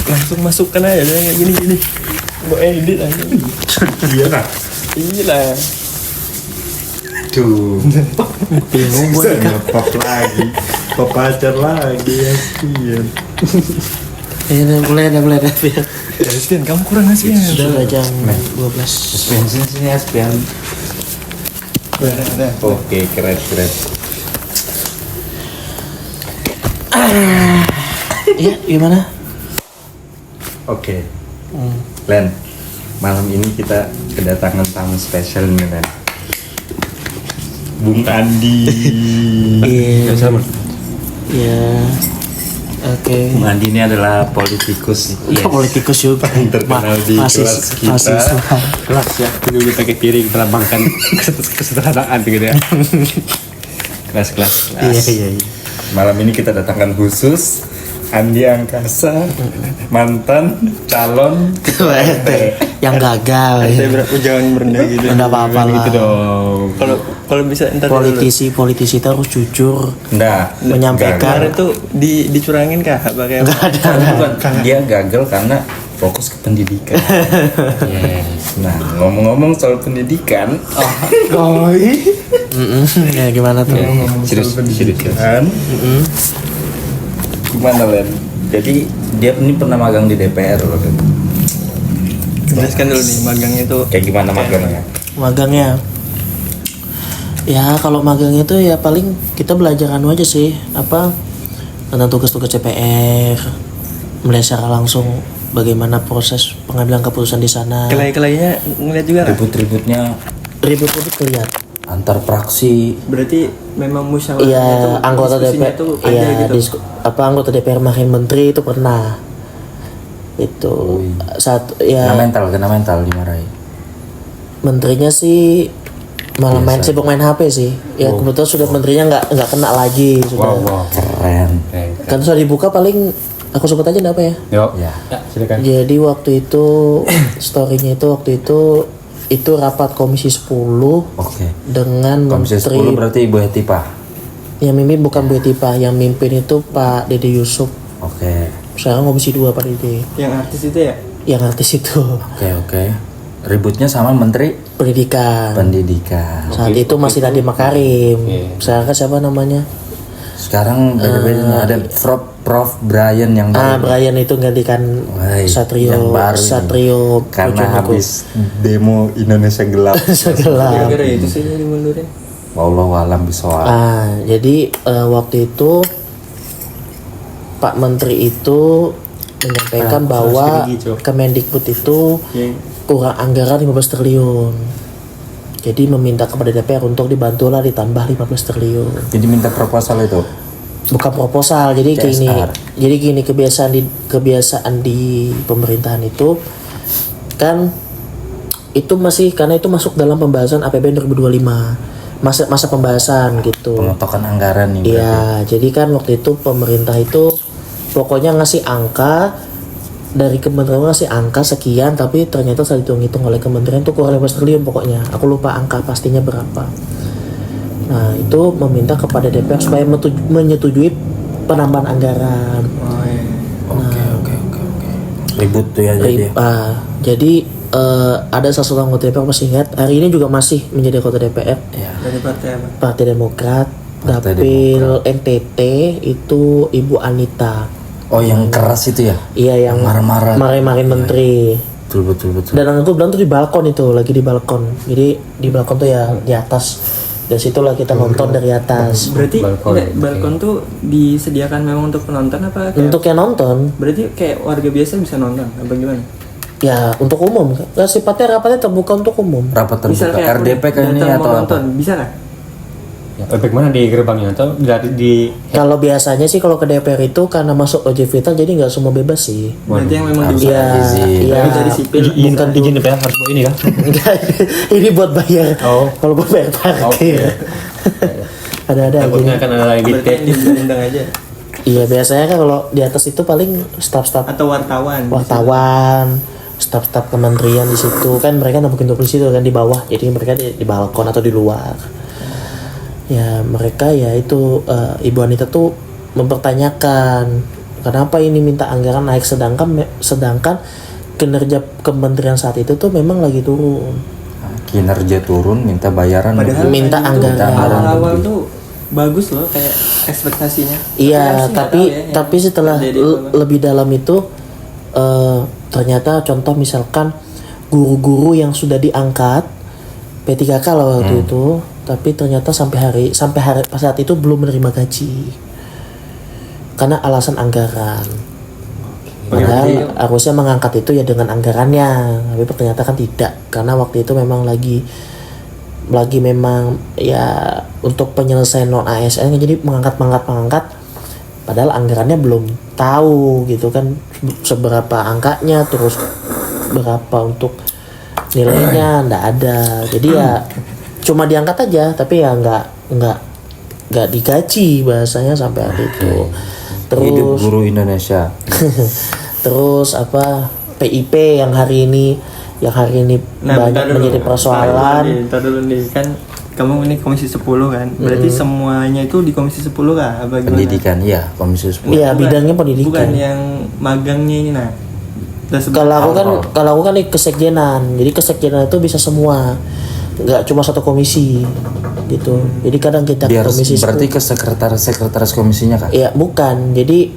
Langsung masukkan aja kayak gini. Mau edit aja. Iya lah. Iya lah. Tuh. Bingung gue nih. Pop lagi. Pop pacar lagi ya. Iya, mulai dah Pian. Ya Spian, kamu kurang Spian. Sudah jam 12. Sini Aspian. Udah. Oke, keren. Iya, gimana? Oke. Len, malam ini kita kedatangan tamu spesial nih, Len. Bung Andi. Iya. Iya. Oke. Bung Andi ini adalah politikus. Politikus juga. Yang terkenal di kelas kita. Kelas ya, ini udah pakai piring melambangkan kesederhanaan gitu ya. Kelas. Iya. Malam ini kita datangkan khusus Andi Angkasa, mantan calon Yang gagal. Saya berapa jangan merendah gitu. Enggak apa-apa lah. Gitu dong. Kalau bisa entar Politisi itu harus jujur Nah, menyampaikan. kemarin tuh dicurangin kah pakai apa? bukan. Dia gagal karena fokus ke pendidikan. Yes. Nah, ngomong-ngomong soal pendidikan, Ya gimana tuh? serius pendidikan. Gimana, Len? Jadi dia ini pernah magang di DPR loh, Len. Jelaskan dulu nih magangnya tuh Kayak gimana magangnya? Magangnya. Ya kalau magangnya itu ya paling kita belajar aja sih, apa tentang tugas-tugas CPR, melihat secara langsung bagaimana proses pengambilan keputusan di sana. kelai-kelainya ngeliat juga kan? Ribut-ributnya Ribut-ribut kelihatan. antar praksi. Berarti memang musyawarahnya Iya, tuh anggota diskusinya DPR. tuh Iya, ada gitu. anggota DPR makin menteri itu pernah. Itu saat ya Kena mental dimarahi. menterinya sih malah sibuk main HP sih. Ya kebetulan sudah menterinya nggak kena lagi sudah. Wow. Keren. Kan sudah dibuka paling aku sebut aja enggak apa ya. Yuk. Ya. Silakan. Jadi waktu itu story-nya itu rapat komisi 10 Oke. dengan Komisi 10 menteri. berarti Ibu Hetipa. Yang mimpin bukan Bu Etipa, yang mimpin itu Pak Dede Yusuf. Oke. Sekarang komisi 2 Pak Dede. Yang artis itu ya? Yang artis itu Oke. Ributnya sama Menteri pendidikan. Pendidikan. Saat itu masih Nadiem Makarim. Sekarang siapa namanya? Sekarang beda-beda ada Prof Brian yang baru. Brian itu gantikan Woi, yang Satrio baru nih. Satrio Karena Bojonegoro. habis demo Indonesia gelap. Segelap. Gara-gara itu sih dimundurin. Wallahualam bisawab. Jadi waktu itu Pak Menteri itu menyampaikan bahwa Kemendikbud itu kurang anggaran 15 triliun. Jadi meminta kepada DPR untuk dibantulah ditambah 15 triliun. Jadi minta proposal itu. Bukan proposal, jadi CSR. gini kebiasaan di pemerintahan itu kan itu masih karena itu masuk dalam pembahasan APBN 2025. Masa pembahasan gitu. Pengotokan anggaran nih. Iya, jadi kan waktu itu pemerintah itu pokoknya ngasih angka dari kementerian ngasih angka sekian, tapi ternyata saat dihitung-hitung oleh kementerian tuh kurang 15 triliun pokoknya. Aku lupa angka pastinya berapa. Nah, itu meminta kepada DPR supaya menyetujui penambahan anggaran. Oke. Ribut tuh ya jadi. Jadi ada salah satu anggota DPR masih ingat hari ini juga masih menjadi anggota DPR. Ya. Dari partai apa? Partai Demokrat, Partai Dapil NTT itu Ibu Anita. Oh, yang keras itu ya? Iya, yang marah-marah. Marahin menteri. Betul. Dan aku bilang tuh di balkon itu, lagi di balkon. Jadi di balkon tuh ya di atas. Dan situlah kita nonton dari atas. Berarti Balkon. balkon tuh disediakan memang untuk penonton apa kayak? Untuk yang nonton, Berarti kayak warga biasa bisa nonton apa gimana? ya untuk umum. Nah, sifatnya rapatnya terbuka untuk umum. Rapat Misal terbuka kayak aku RDP kayaknya datang mau atau apa? nonton, bisa nggak? Ya, bagaimana di gerbangnya atau di Kalau biasanya sih kalau ke DPR itu karena masuk OJ Vital jadi nggak semua bebas sih. Berarti yang memang harus dibuka. ada izin. Iya. Dari sipil. Bukan izin DPR harus bawa ini kan? Enggak, ini buat bayar. Oh. Kalau buat bayar parkir. Ada Takutnya gini. kan ada lagi Berarti yang diundang aja. Iya, biasanya kan kalau di atas itu paling staf-staf Atau wartawan. staf-staf kementerian di situ kan mereka nampukin di situ kan di bawah, jadi mereka di balkon atau di luar. Ya mereka ya itu Ibu Anita tuh mempertanyakan kenapa ini minta anggaran naik sedangkan kinerja kementerian saat itu tuh memang lagi turun. Kinerja turun, minta bayaran Padahal lebih. Minta tadi tuh anggaran. awal-awal tuh bagus loh kayak ekspektasinya. Iya, Tapi tapi nggak tahu ya, tapi yang setelah terjadi apa. lebih dalam itu ternyata contoh misalkan guru-guru yang sudah diangkat P3K lah waktu itu, tapi ternyata sampai hari saat itu belum menerima gaji karena alasan anggaran. Padahal harusnya mengangkat itu ya dengan anggarannya, tapi ternyata kan tidak, karena waktu itu memang lagi memang ya untuk penyelesaian non ASN, jadi mengangkat padahal anggarannya belum tahu gitu kan seberapa angkanya, terus berapa untuk nilainya ndak ada, jadi ya cuma diangkat aja tapi ya nggak digaji bahasanya sampai hari itu. Hidup Terus guru Indonesia. terus apa PIP yang hari ini banyak menjadi persoalan. Ntar dulu nih kan kamu ini komisi 10 kan, berarti semuanya itu di komisi 10 kah? Apa gimana? Pendidikan, iya, komisi 10. Iya, bidangnya pendidikan. Bukan yang magangnya ini nah. Kalau aku kan di kesekjenan, jadi kesekjenan itu bisa semua, nggak cuma satu komisi gitu. Jadi kadang kita Biar komisi berarti ke sekretaris komisinya kah? ya bukan, jadi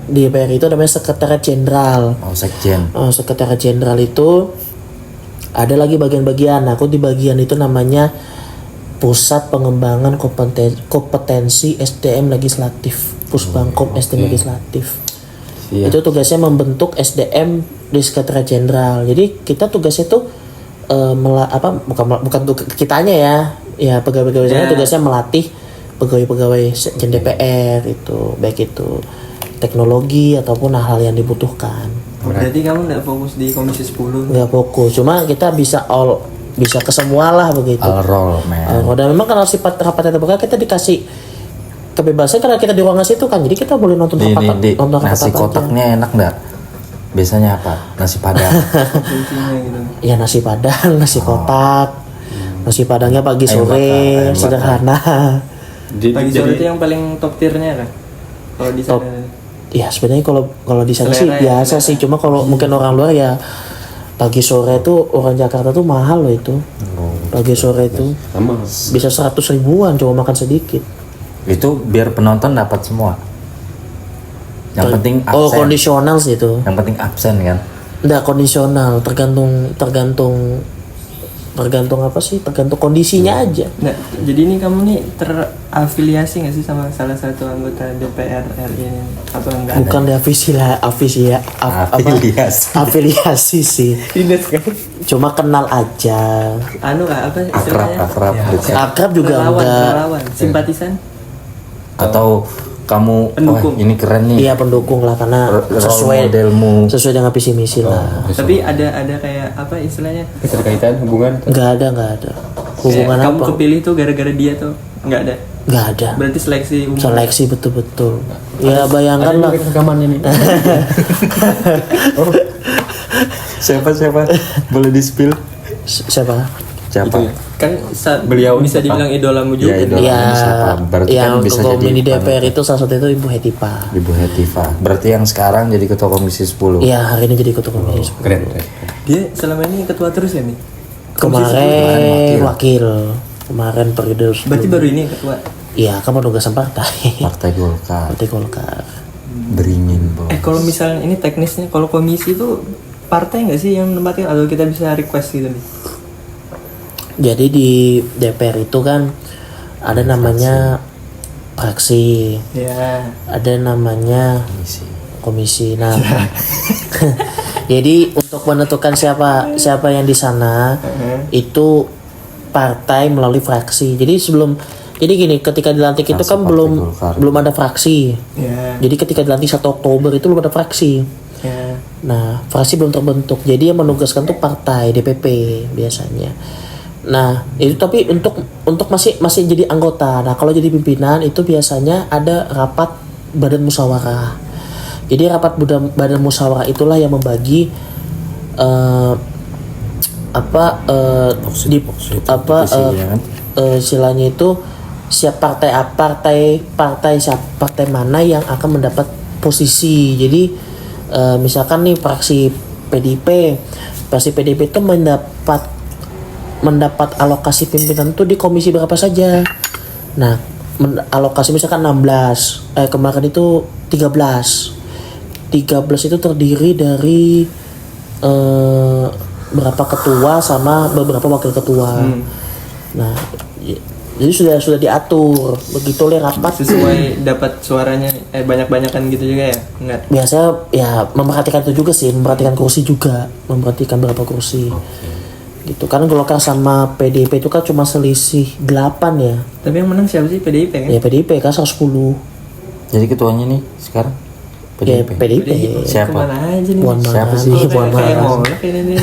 di DPR itu namanya sekretariat jenderal. Oh, sekjen. Sekretariat jenderal itu ada lagi bagian-bagian. Aku di bagian itu namanya Pusat Pengembangan Kompetensi SDM Legislatif, Pusbangkom SDM Legislatif. Iya. Itu tugasnya membentuk SDM di sekretariat jenderal. Jadi kita tugasnya tuh bukan kitanya ya pegawai-pegawai tugasnya melatih pegawai-pegawai sekjen DPR itu, baik itu teknologi ataupun hal-hal yang dibutuhkan. Berarti kamu nggak fokus di komisi 10? Nggak fokus, cuma kita bisa ke semua lah begitu. All roll, man. Dan memang karena sifat rapat terbuka kita dikasih kebebasan karena kita di ruangan situ kan, jadi kita boleh nonton rapat. Nasi kotaknya enak nggak? Biasanya apa? Nasi padang. Fungsinya gitu. Ya nasi padang, nasi kotak, nasi padangnya pagi Ayam sore, bakar. sederhana. Pagi sore itu yang paling top tiernya kan? Kalau di Top. sana. Ya sebenarnya kalau di sana sih Selera ya, biasa sih, cuma kalau mungkin orang luar ya pagi sore itu orang Jakarta tuh mahal loh itu. Pagi sore itu Sama. bisa 100 ribuan cuma makan sedikit. Itu biar penonton dapat semua. Yang penting absen. Oh kondisional sih itu. Yang penting absen kan. Enggak kondisional, tergantung apa sih? Tergantung kondisinya aja. Nah, jadi ini kamu nih terafiliasi nggak sih sama salah satu anggota DPR RI ini? Atau enggak? Bukan afiliasi sih. Dinas kan? Cuma kenal aja. Anu kah, apa Akrab. Akrab juga enggak. relawan, simpatisan. Atau kamu Pendukung. wah ini keren nih. Iya pendukung lah karena Role sesuai modelmu. dengan visi misi lah. Tapi ada kayak apa istilahnya? Keterkaitan hubungan. Nggak ada. Hubungan Kayak kamu apa? kepilih tuh gara-gara dia tuh? Nggak ada. Nggak ada. Berarti seleksi umum. Seleksi betul-betul. Ya bayangkan lah. Rekaman ini. Siapa? Boleh di-spill? Siapa? Siapa? Itu ya. Kan Beliau bisa siapa? dibilang idolamu juga. Ya, idola. Ya, siapa? Berarti yang kan bisa ketua jadi di DPR panitia. itu salah satu itu Ibu Hetipa. Ibu Hetiva. Berarti yang sekarang jadi ketua komisi 10. Iya hari ini jadi ketua komisi 10. Keren. Dia selama ini ketua terus ya nih? Kemarin wakil. Kemarin periode. Berarti baru ini ketua. Iya kan penugasan partai. Partai Golkar. Partai Golkar. Beringin, Bos. Kalau misalnya ini teknisnya, kalau komisi itu partai nggak sih yang nempatin atau kita bisa request gitu nih? Jadi di DPR itu kan ada namanya fraksi, Ya. ada namanya Komisi. komisi. Nah, jadi untuk menentukan siapa yang di sana itu partai melalui fraksi. Jadi gini, ketika dilantik itu Fraksi kan Partai Golkar. belum ada fraksi. Ya. Jadi ketika dilantik 1 Oktober itu belum ada fraksi. Ya. Nah, fraksi belum terbentuk. Jadi yang menugaskan tuh partai DPP biasanya. Nah, itu tapi untuk masih jadi anggota. Nah, kalau jadi pimpinan itu biasanya ada rapat badan musyawarah. Jadi rapat badan musyawarah itulah yang membagi istilahnya itu siap partai mana yang akan mendapat posisi. Jadi misalkan nih fraksi PDIP itu mendapat alokasi pimpinan tuh di komisi berapa saja. Nah, alokasi misalkan 16, kemarin itu 13 itu terdiri dari berapa ketua sama beberapa wakil ketua. Nah, jadi sudah diatur begitu oleh rapat sesuai dapat suaranya banyak-banyakan gitu juga ya? Enggak. Biasanya ya memperhatikan itu juga sih, memperhatikan kursi juga, memperhatikan berapa kursi. Gitu. Karena Golkar sama PDIP itu kan cuma selisih 8 ya. Tapi yang menang siapa sih? PDIP kan? Ya PDIP kan 110. Jadi ketuanya nih sekarang Ya PDIP. Siapa? Kemana aja nih? Puan Siapa Maharani. sih? Puan Kayak Maharani. ngolek ini.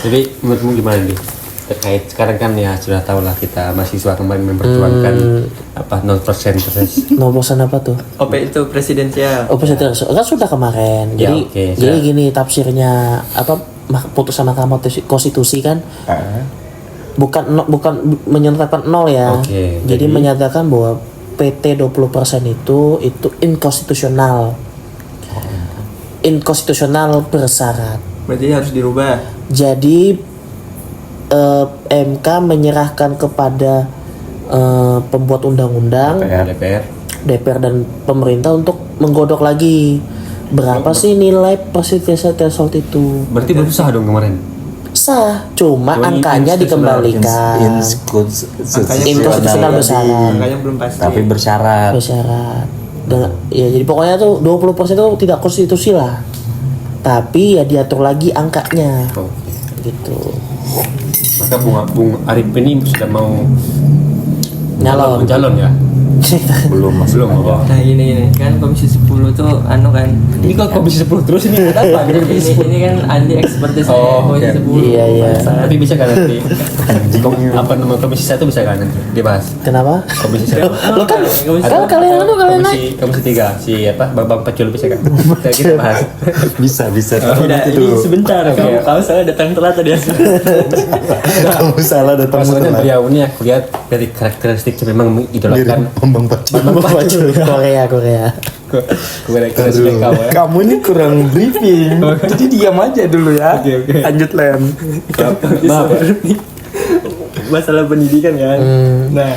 Jadi menurutmu gimana nih? Terkait sekarang kan ya sudah tahu lah kita mahasiswa kemarin memperjuangkan apa 0% terus. 0% apa tuh? OP itu presidensial. Oh, presiden kan sudah kemarin. Ya, Jadi oke, jadi sudah. gini tafsirnya apa putusan Mahkamah Konstitusi kan bukan menyatakan 0 ya. Oke, jadi jadi- menyatakan bahwa PT 20% itu inkonstitusional. Inkonstitusional bersyarat. Berarti harus dirubah. Jadi MK menyerahkan kepada pembuat undang-undang, DPR. dan pemerintah untuk menggodok lagi berapa sih nilai presidensial threshold itu. Berarti belum sah dong kemarin. Sah, cuma Cuma angkanya dikembalikan. Inkonstitusional bersyarat. Angkanya belum pasti. Tapi bersyarat. Bersyarat. Dan ya jadi pokoknya tuh 20% itu tidak konstitusi lah. Tapi ya diatur lagi angkanya. Oke. Gitu. Maka Bung Arif ini sudah mau Nyalon. ya? Belum masih Belum. panjang. Nah gini kan Komisi 10 tuh kan Ini kok komisi 10 terus ini ada apa? ini kan anti expertise Oh, Komisi oke. 10. Iya, iya. Tapi bisa kan nanti? Apa nama komisi 1 bisa kan nanti dibahas? Kenapa? Komisi 1. Lo kan Komisi- kan kalian naik. Komisi 3 si apa Bambang Pacul bisa kan? Kita bahas. Bisa. Tidak, ini sebentar. Kamu salah datang telat tadi. Kamu salah datang Maksudnya beliau ini aku lihat dari karakteristiknya memang mengidolakan Bambang Pacul. Korea. karakteristik kamu ya. Kamu ini kurang briefing. Jadi diam aja dulu ya. Oke. Lanjut Len. Maaf ya. Masalah pendidikan kan. Nah,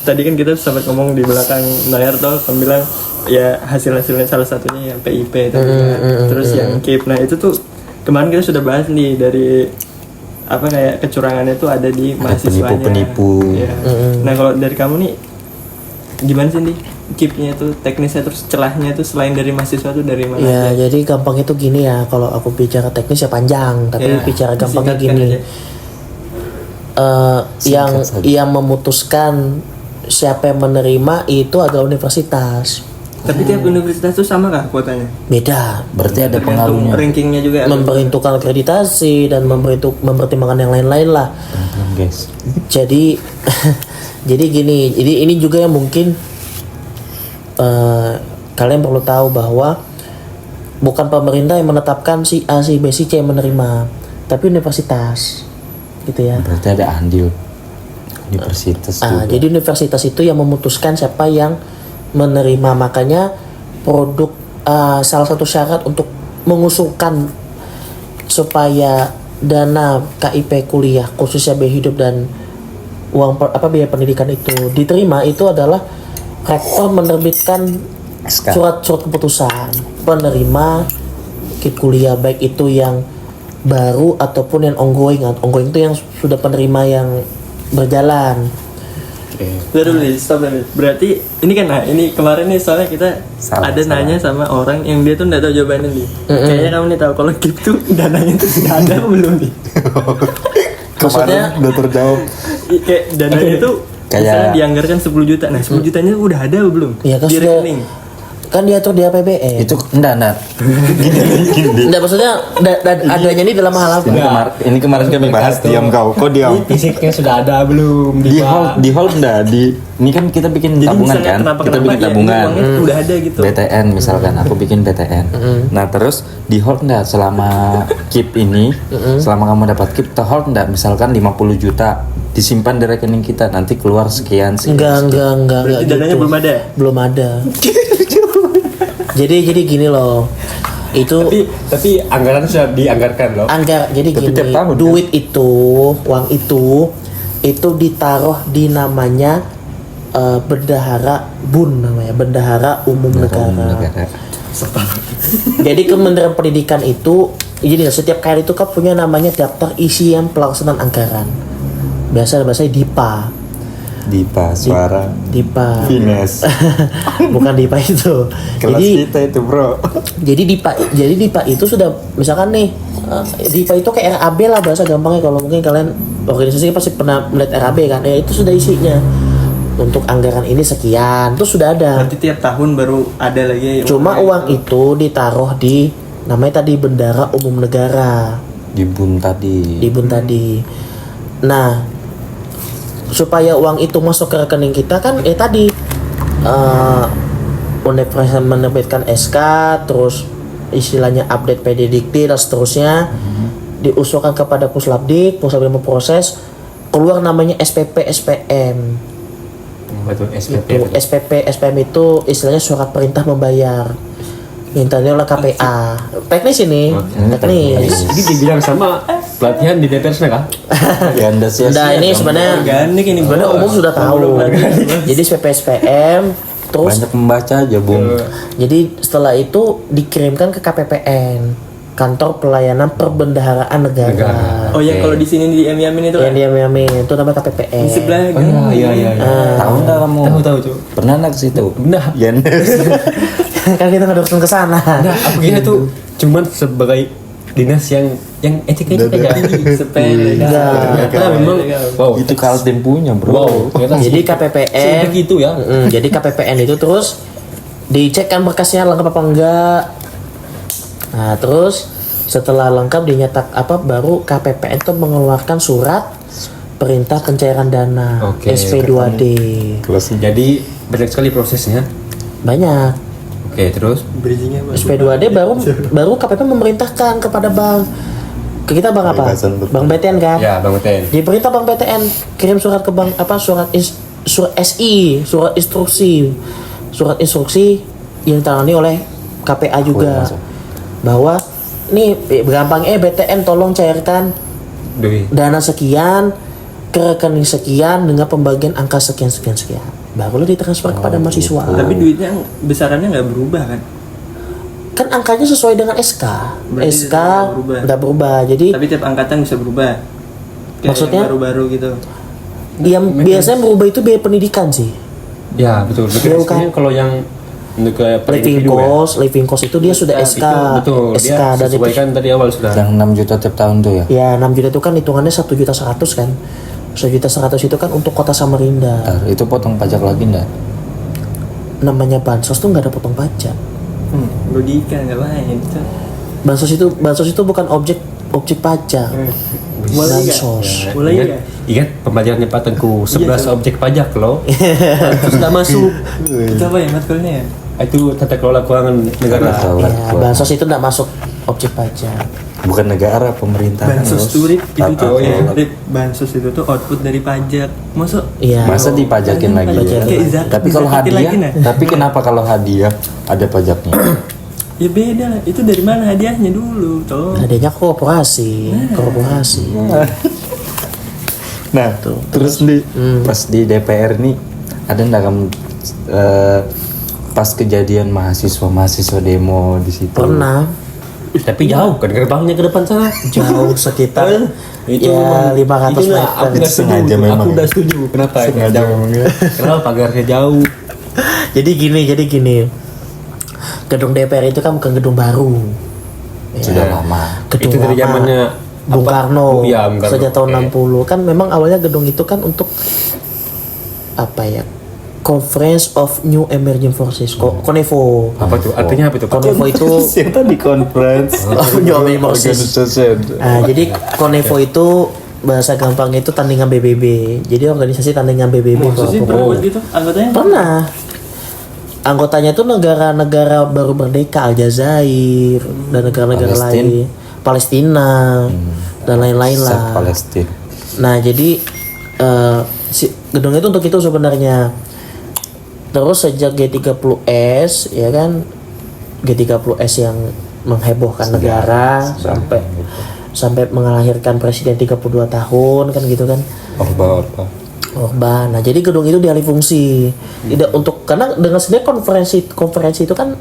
tadi kan kita sempat ngomong di belakang layar tuh, kamu bilang ya hasil-hasilnya salah satunya yang PIP tadi kan. Terus yang KIP. Nah itu tuh kemarin kita sudah bahas nih dari apa kayak kecurangannya tuh ada di mahasiswanya. penipu-penipu. Ya. Nah kalau dari kamu nih gimana sih nih KIP-nya tuh teknisnya terus celahnya tuh selain dari mahasiswa tuh dari mana? Ya, aja? jadi gampang itu gini ya. Kalau aku bicara teknis ya panjang, tapi Ya, bicara gampangnya singkatkan gini. aja. Yang memutuskan siapa yang menerima itu adalah universitas. Tapi tiap universitas tuh sama kah kuotanya? Beda. Berarti ada Tergantung pengaruhnya. rankingnya juga. Memperhitungkan akreditasi dan mempertimbangkan yang lain-lain lah. Guys. Jadi jadi gini, jadi ini juga yang mungkin kalian perlu tahu bahwa bukan pemerintah yang menetapkan si A, si B, si C yang menerima, tapi universitas, gitu ya. Berarti ada andil universitas juga. Jadi universitas itu yang memutuskan siapa yang menerima, makanya produk salah satu syarat untuk mengusulkan supaya dana KIP kuliah khususnya biaya hidup dan biaya pendidikan itu diterima itu adalah rektor menerbitkan SK. surat keputusan penerima KIP kuliah, baik itu yang baru ataupun yang ongoing. Ongoing itu yang sudah penerima yang berjalan. Udah dulu nih, stop dulu. Berarti ini kan, nah ini kemarin nih soalnya kita Salah. nanya sama orang yang dia tuh nggak tahu jawabannya nih. Kayaknya kamu nih tahu kalau KIP tuh dananya tuh sudah ada apa belum nih? Maksudnya udah terjawab. Kayak dananya tuh Kayak- misalnya dianggarkan 10 juta. Nah 10 jutanya udah ada apa belum? ya kan Di sudah rekening. kan diatur di APBN. Itu enggak. Gini. Enggak, maksudnya adanya ini dalam hal apa? Ini kemarin kami bahas diam kau. Kok diam? Fisiknya sudah ada belum? Di hall enggak ini kan kita bikin Jadi tabungan misalnya kan? kenapa Kita bikin ya, tabungan. ini uangnya udah ada gitu. BTN misalkan aku bikin BTN. Nah, terus di hold enggak selama KIP ini, selama kamu dapat KIP, te hold enggak misalkan 50 juta disimpan di rekening kita, nanti keluar sekian. Enggak Berarti dananya gitu. belum ada. Belum ada. Jadi gini loh. Itu Tapi anggaran sudah dianggarkan loh. jadi Tapi gini, tiap tahun, duit itu, uang itu ditaruh di namanya bendahara BUN namanya, Bendahara Umum Negara. Jadi Kementerian Pendidikan itu, jadi setiap kali itu kan punya namanya daftar isian pelaksanaan anggaran. Biasanya DIPA. Dipa suara DIPA. Fines. Bukan DIPA itu. Kelas kita itu, Bro. Jadi DIPA itu sudah misalkan nih DIPA itu kayak RAB lah bahasa gampangnya, kalau mungkin kalian organisasi pasti pernah melihat RAB kan. Ya itu sudah isinya. Untuk anggaran ini sekian, itu sudah ada. Nanti tiap tahun baru ada lagi. Cuma uang itu ditaruh di namanya tadi Bendahara Umum Negara. Di BUN tadi. Nah, supaya uang itu masuk ke rekening kita kan tadi Universitas menerbitkan SK, terus istilahnya update PDDikti dan seterusnya, diusulkan kepada Puslabdik memproses, keluar namanya SPP SPM. Betul, Itu SPM itu istilahnya surat perintah membayar, mintanya oleh KPA. Teknis ini, teknis. Ini dibilang sama pelatihan di DPR sana kah? Ya Anda sia-sia. Nah ini dong. sebenarnya Organik ini, sebenarnya Bro. umum sudah tahu. Jadi SPP SPM terus banyak membaca aja, Bung. jadi setelah itu dikirimkan ke KPPN, Kantor Pelayanan Perbendaharaan Negara. Oh yang kalau di sini di Yamin itu Yang diamin itu namanya KPPN. di sebelah Oh iya. Tahu enggak kamu? Tahu tuh. Pernah enggak ke situ? Benar. Ya. Kan kita nggak harus ke sana. Nah, aku kira tuh cuman sebagai dinas yang etik-etik aja. sepele. Ternyata memang wow. Itu Kaltim punya, Bro. Wow, ternyata Jadi KPPN begitu ya. Jadi KPPN itu terus dicek kan berkasnya lengkap apa enggak. Nah terus setelah lengkap dinyatak baru KPPN itu mengeluarkan surat perintah pencairan dana Oke, SP2D. Jadi banyak sekali prosesnya. Banyak. Oke, terus Bridgingnya Bang. SP2D baru KPP memerintahkan kepada bank. Ke kita bank apa? Kebebasan bertindak. Bank BTN kan? ya Bang Uten. Diperintah Bank BTN kirim surat ke bank surat SI, surat instruksi yang ditangani oleh KPA juga. Bahwa nih gampang BTN tolong cairkan Dewi. dana sekian ke rekening sekian dengan pembagian angka sekian. Baru ditransfer kepada mahasiswa. Tapi duitnya besarannya nggak berubah kan? Kan angkanya sesuai dengan SK. Berarti SK nggak berubah. nggak berubah. Jadi Tapi tiap angkatan bisa berubah. Kayak Maksudnya? yang baru-baru gitu. yang biasanya berubah itu biaya pendidikan sih. Ya, betul. Iya, bukan. Biasanya kalau yang untuk ke per individu ya. Living cost itu dia sudah SK. Itu betul. SK Dia dan itu sesuaikan tadi awal sudah. Yang 6 juta tiap tahun tuh ya. ya 6 juta itu kan hitungannya 1.100.000 kan. 1.100.000 itu kan untuk kota Samarinda. Ntar, itu potong pajak lagi enggak? Namanya bansos tuh nggak ada potong pajak. Logika nggak main itu. Bansos itu bukan objek pajak. Boleh nggak? Bansos. Boleh Ingat, nggak? ingat pembelajaran Pak Tengku 11 tuh. objek pajak loh. Terus nggak masuk. Itu apa ya matkulnya ya? Itu tata kelola keuangan negara. Ya, bansos itu nggak masuk objek pajak. Bukan negara, pemerintah. Bansos Bos. tuh Rip, itu Tata tuh kelola. Rip, bansos itu tuh output dari pajak. Masuk Iya. Masa dipajakin lagi ya? Pajakin. Kayak Tapi kalau dipajakin lagi, hadiah, nah. tapi kenapa kalau hadiah ada pajaknya? Ya beda lah. Itu dari mana hadiahnya dulu toh? Adanya korporasi. Nah, terus pas di DPR nih ada nggak kamu pas kejadian mahasiswa demo di situ? Pernah Tapi jauh kan gerbangnya ke depan sana. jauh sekitar Itu ya memang- 500 itu lah, meter. aku nggak Sengaja setuju. memang Aku ya? udah setuju. Kenapa? Sengaja Jauh. memang ya? Kenapa pagarnya jauh? Jadi gini. Gedung DPR itu kan bukan gedung baru. Sudah lama. Gedung Itu dari lama. zamannya Bung apa? Karno. Iya, Bung Karno. Sejak tahun Oke. 60 kan memang awalnya gedung itu kan untuk apa ya? Conference of New Emerging Forces, Konevo. Apa tuh? Artinya apa tuh? Pak? Konevo itu Yang tadi conference. New Emerging Forces. Nah, jadi Konevo itu bahasa gampang itu tandingan BBB. Jadi organisasi tandingan BBB. Maksudnya kalau- berbuat gitu anggotanya? Pernah. Anggotanya itu negara-negara baru merdeka, Aljazair dan negara-negara Palestina. lain, Palestina dan lain-lain lah. Palestina. Nah jadi gedung itu untuk itu sebenarnya. Terus sejak G30S ya kan G30S yang menghebohkan negara sampai mengelahirkan presiden 32 tahun kan gitu kan. Orba. Nah, jadi gedung itu dialih fungsi. Tidak untuk karena dengan sendiri konferensi itu kan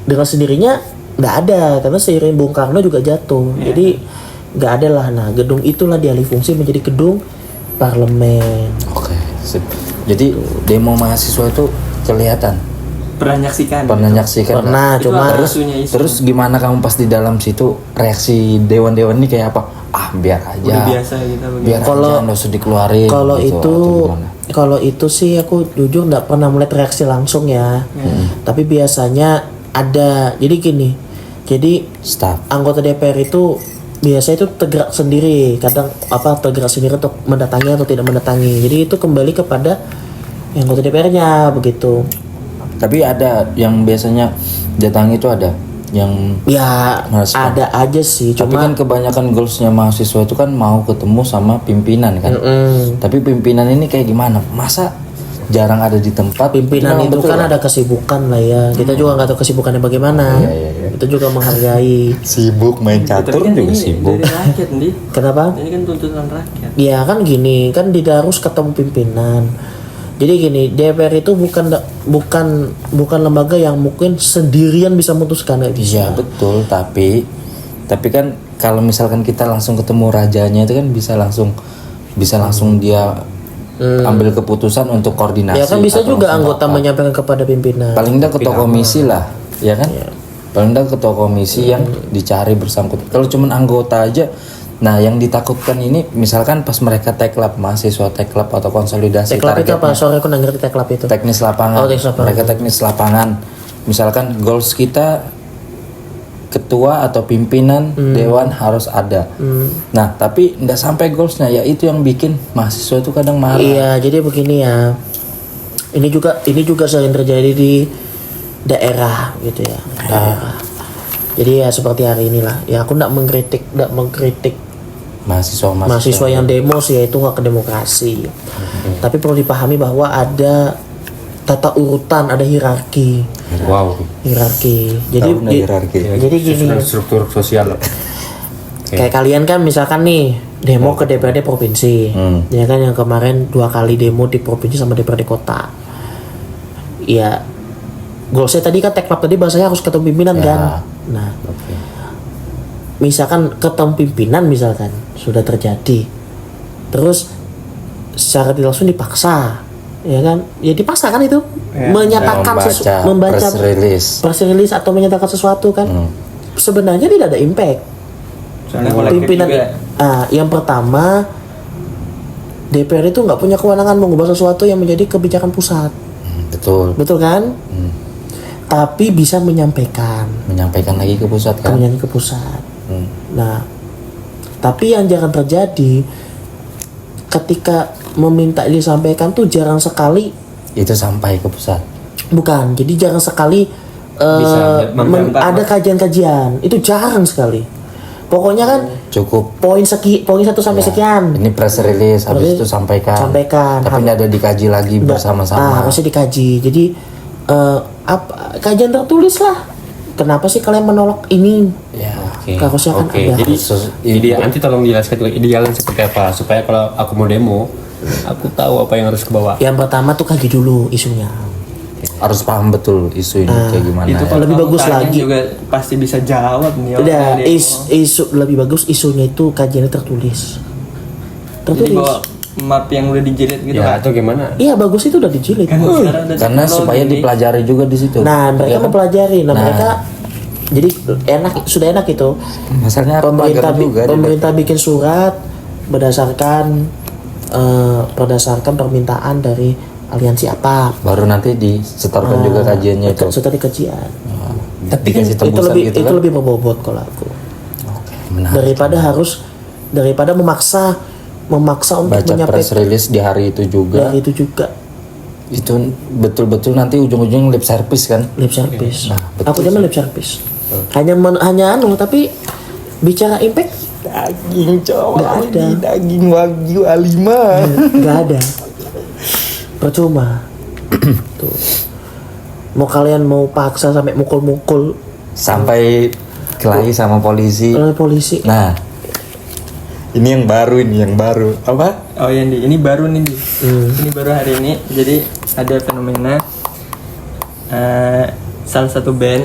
dengan sendirinya nggak ada karena seiring Bung Karno juga jatuh. Jadi nggak ada lah. Nah, gedung itulah dialih fungsi menjadi gedung parlemen. Oke, sip. Jadi demo mahasiswa itu kelihatan. Pernah nyaksikan? Pernah, Itu cuma apa isunya, isu? Terus gimana kamu pas di dalam situ reaksi dewan-dewan ini kayak apa? Biar aja. Udah biasa gitu. Biar Kalau- aja nggak usah dikeluarin. Kalau gitu, itu atau gimana? kalau itu sih aku jujur nggak pernah melihat reaksi langsung ya. Tapi biasanya ada. Jadi gini. Jadi Staff. anggota DPR itu biasanya itu tergerak sendiri. Kadang tergerak sendiri untuk mendatangi atau tidak mendatangi. Jadi itu kembali kepada anggota DPR-nya begitu. Tapi ada yang biasanya datang itu ada yang Ya Mahasiswa. ada aja sih. tapi Cuma kan kebanyakan goalsnya mahasiswa itu kan mau ketemu sama pimpinan kan. Tapi pimpinan ini kayak gimana? Masa jarang ada di tempat? pimpinan memang itu betul kan ya? ada kesibukan lah ya. Kita juga nggak tahu kesibukannya bagaimana. Itu juga menghargai. Sibuk main Tapi catur kan juga ini sibuk. dari rakyat nih. Kenapa? Ini kan tuntutan rakyat. Ya kan gini, kan tidak harus ketemu pimpinan. Jadi gini, DPR itu bukan lembaga yang mungkin sendirian bisa memutuskan, nggak bisa. Iya betul, tapi kan kalau misalkan kita langsung ketemu rajanya itu kan bisa langsung dia ambil keputusan untuk koordinasi. Ya kan bisa atau juga langsung anggota apa. menyampaikan kepada pimpinan. Paling enggak ketua komisi lah, ya kan? Paling enggak ketua komisi yang dicari bersangkutan. Kalau cuman anggota aja, nah yang ditakutkan ini misalkan pas mereka teklab, mahasiswa teklab atau konsolidasi Teklap itu apa? targetnya. Sorry aku nggak ngerti teklap itu. Teknis lapangan. Oh, teknis lapangan. Mereka teknis lapangan. Misalkan goals kita ketua atau pimpinan dewan harus ada. Nah, tapi nggak sampai goalsnya, ya itu yang bikin mahasiswa itu kadang marah. Iya, jadi begini ya. Ini juga sering terjadi di daerah gitu ya. Daerah. Jadi ya seperti hari inilah. Ya aku nggak mengkritik mahasiswa yang demo sih, ya itu nggak ke demokrasi. Tapi perlu dipahami bahwa ada tata urutan, ada hierarki. Wow. Jadi Tahu nggak hierarki? jadi gini, Struktur sosial. kayak kalian kan misalkan nih demo ke DPRD provinsi, ya kan yang kemarin 2 kali demo di provinsi sama DPRD kota. Ya, goalsnya tadi kan teklap tadi bahasanya harus ketemu pimpinan kan. Nah, misalkan ketemu pimpinan misalkan sudah terjadi, terus secara tidak langsung dipaksa, ya kan? Ya dipaksa kan itu menyatakan membaca press release atau menyatakan sesuatu kan. Sebenarnya tidak ada impact. Pimpinan yang pertama, DPR itu nggak punya kewenangan mengubah sesuatu yang menjadi kebijakan pusat. Betul kan? Tapi bisa menyampaikan lagi ke pusat kan. ke pusat. Nah, tapi yang jangan terjadi ketika meminta disampaikan tuh jarang sekali itu sampai ke pusat. Bukan, jadi jarang sekali ada kajian-kajian, itu jarang sekali. Pokoknya kan Cukup poin 1 sampai sekian. ini press release, habis itu sampaikan. Tapi nggak ada dikaji lagi bersama-sama. Harusnya dikaji. Jadi kajian tertulis lah. Kenapa sih kalian menolak ini? Ya. Harusnya kan ada. Jadi nanti tolong jelaskan juga idealnya seperti apa supaya kalau aku mau demo, aku tahu apa yang harus ke bawah. Yang pertama tuh kaji dulu isunya. Harus paham betul isu ini kayak gimana. Itu ya. kalau Lebih kamu bagus tanya lagi. juga pasti bisa jawab nih. Udah, isu lebih bagus isunya itu kajiannya tertulis. Jadi bawa map yang udah dijilid gitu Ya kan. atau gimana? Iya bagus itu udah dijilid. Kan sekarang ada Karena teknologi supaya nih. dipelajari juga di situ. Nah mereka Ya kan? mempelajari. Nah mereka jadi sudah enak itu. Masalahnya Pemerintah bikin surat berdasarkan permintaan dari aliansi apa. baru nanti disetorkan juga kajiannya itu. Setelah kajian. Tapi dikasih Itu tembusan lebih gitu itu kan. lebih berbobot kalau aku. Menarik. Daripada memaksa untuk Baca press menyampaikan release di hari itu juga. dari itu juga Itu betul-betul nanti ujung-ujungnya lip service kan. lip service. Nah, betul Aku zaman lip service. Hanya tapi bicara impact Daging cowok nggak ada. daging wagyu A5. Nggak ada. Percuma. Tuh. Mau kalian mau paksa sampai mukul-mukul Sampai kelahi sama polisi. oleh polisi. Nah, ini yang baru apa? Oh iya Di, ini baru nih Di. Ini baru hari ini. Jadi ada fenomena salah satu band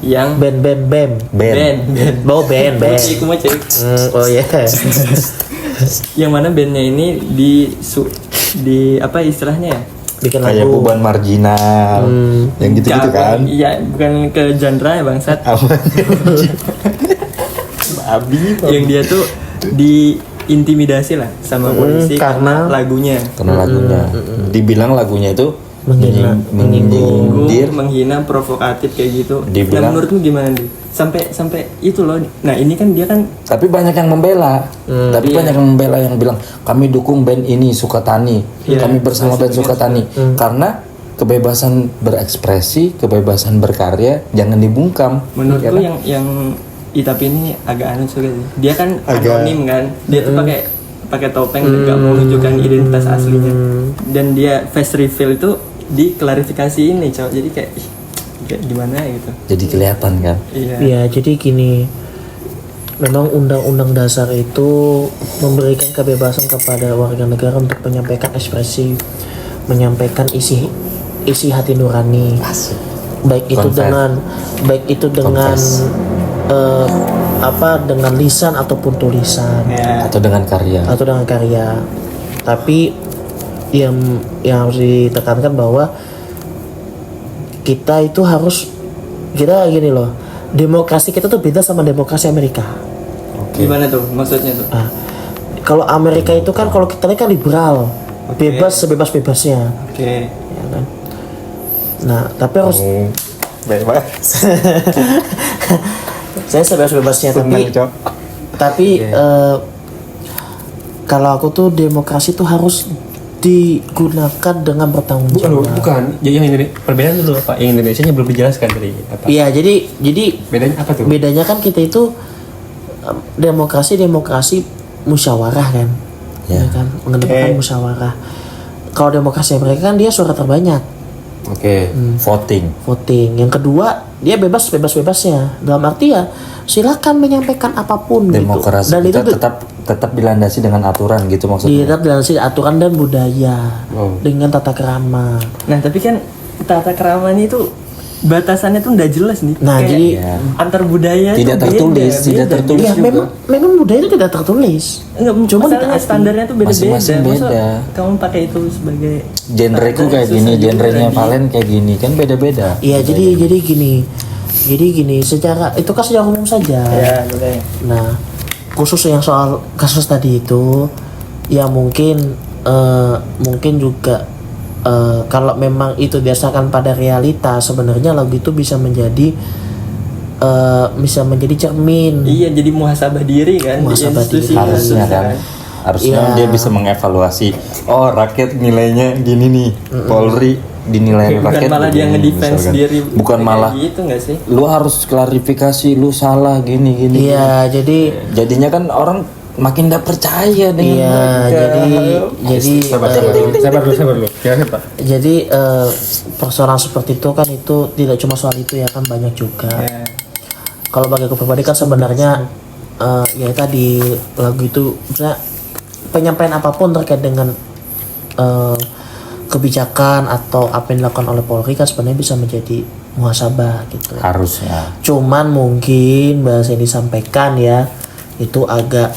yang band band. bawa band Cik, aku mau cek. oh ya Yang mana bandnya ini di apa istilahnya ya? bikin Kayak lagu beban marginal, yang gitu-gitu kan? Iya, bukan ke genre ya bangsat. Apa? Babi. Yang dia tuh diintimidasi lah sama polisi karena lagunya. Karena lagunya, dibilang lagunya itu menyindir, menghina, provokatif kayak gitu. Dibilang- Nah, menurutmu gimana Di? Sampai itu loh. Nah, ini kan dia kan tapi banyak yang membela, banyak yang membela yang bilang kami dukung band ini Sukatani, Iya, kami bersama band Sukatani karena kebebasan berekspresi, kebebasan berkarya jangan dibungkam. menurutku Ya kan? yang tapi ini agak aneh juga sih. Dia kan Agak- anonim kan. Dia tuh pakai topeng dan nggak mau menunjukkan identitas aslinya. Dan dia face reveal itu diklarifikasi ini, cowok. Jadi kayak gimana gitu. Jadi kelihatan kan. Iya. ya jadi gini, memang undang-undang dasar itu memberikan kebebasan kepada warga negara untuk menyampaikan ekspresi, menyampaikan isi hati nurani, baik itu dengan dengan lisan ataupun tulisan Ya. Atau dengan karya. atau dengan karya. Tapi yang harus ditekankan bahwa kita gini loh, demokrasi kita tuh beda sama demokrasi Amerika. Gimana tuh maksudnya tuh? Nah, kalau Amerika itu kan, kalau kita lihat kan liberal, bebas sebebas-bebasnya, Oke. ya kan. Nah, tapi harus Bebas. saya sebebas-bebasnya, tapi kalau aku tuh demokrasi tuh harus digunakan dengan bertanggung jawab. Bukan. Yang ini perbedaan dulu Pak. Yang Indonesia belum dijelaskan dari apa? Iya, jadi Bedanya apa tuh? bedanya kan kita itu demokrasi musyawarah kan, ya kan, mengedepankan musyawarah. Kalau demokrasi mereka kan dia suara terbanyak, Oke. Voting. Yang kedua dia bebasnya, dalam arti ya silakan menyampaikan apapun Demokrasi gitu. Dan kita itu tetap dilandasi dengan aturan gitu maksudnya. diikat dalam aturan dan budaya dengan tata krama. Nah, tapi kan tata krama ini tuh batasannya tuh nggak jelas nih. Nah, Kayak jadi antar budaya Tidak tuh tertulis, tidak beda. tertulis. ya juga. memang budaya itu tidak tertulis. Enggak, Cuma masalahnya ditaati. standarnya tuh beda-beda. Masing-masing Masa beda. kamu pakai itu sebagai Genreku standar, kayak susah gini, juga genrenya lagi. Valen kayak gini kan beda-beda. Iya, jadi gini, secara itu kan secara umum saja. Ya, boleh. Nah, khusus yang soal kasus tadi itu, ya mungkin juga kalau memang itu didasarkan pada realita, sebenarnya lagu itu bisa menjadi cermin. Iya, jadi muhasabah diri kan. Muhasabah di institusi diri. Harusnya kan. Harusnya Iya. dia bisa mengevaluasi. Oh, rakyat nilainya gini nih. Polri dinilai Bukan rakyat malah dia begini, ngedefense misalkan. diri. Bukan Kayak malah gitu nggak sih? lu harus klarifikasi, lu salah gini. Iya, jadi Jadinya kan orang makin gak percaya dengan iya, mereka. jadi Sabar dulu. Kira Pak. jadi persoalan seperti itu kan, itu tidak cuma soal itu ya kan, banyak juga. Ya. Kalau bagi aku pribadi kan sebenarnya ya tadi lagu itu misalnya penyampaian apapun terkait dengan kebijakan atau apa yang dilakukan oleh Polri kan sebenarnya bisa menjadi muhasabah gitu. Harusnya. Cuman mungkin bahasa yang disampaikan ya itu agak